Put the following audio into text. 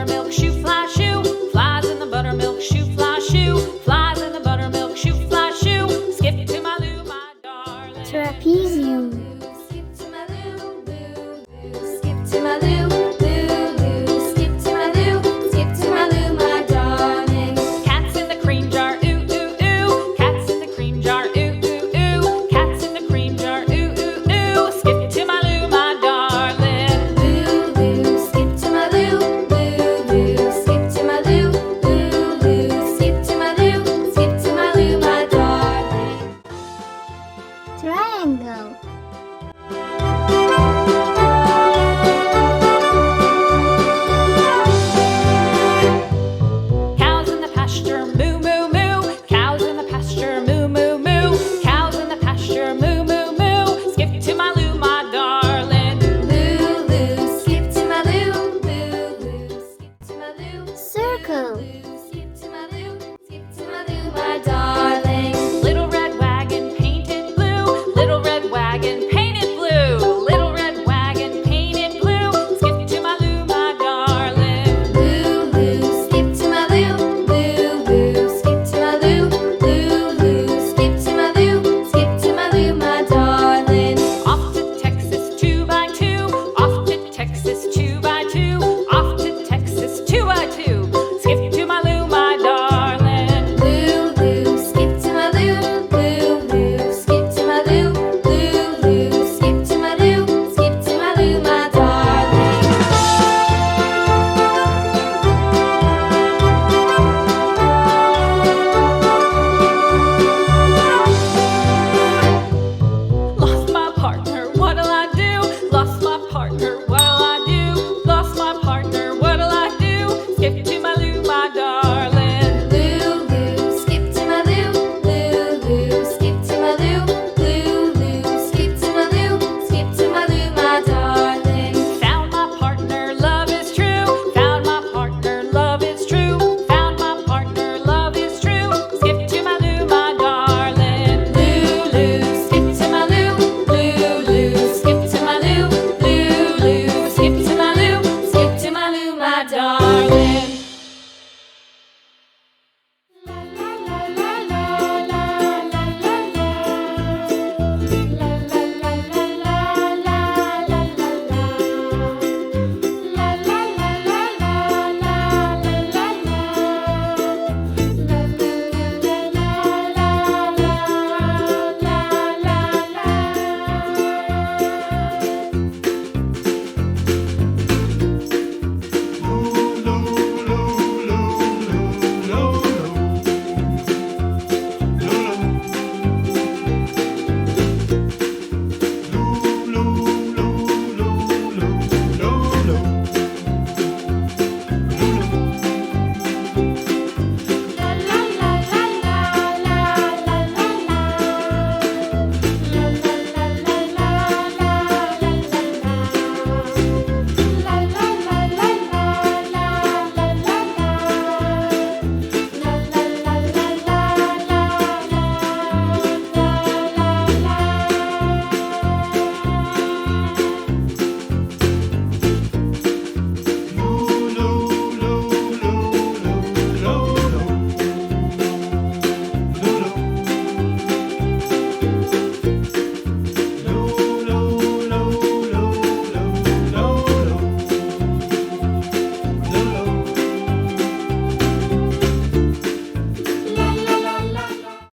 buttermilk shoe, fly shoe. Flies in the buttermilk shoe, fly shoe. Flies in the buttermilk shoe, fly shoe. Skip to my loo, my darling. Trapezium. Skip to my loo, loo, loo. Skip to my loo, loo, loo. Skip to my loo, skip to my loo, my darling. Cats in the cream jar, ooh, ooh, ooh. Cats in the cream jar, ooh, ooh, ooh. Cats in the cream jar, ooh, ooh, ooh. Skip to my loo, my darling. Loo, loo. Skip to my loo, loo, loo. Skip to my loo, loo, loo. Skip to my loo, skip to my loo, my darling. Triangle. Cows in the pasture, moo, moo, moo. Cows in the pasture, moo, moo, moo. Cows in the pasture, moo, moo, moo. Skip to my loo, my darling. Loo, loo. Skip to my loo, loo, loo. Skip to my loo. Circle.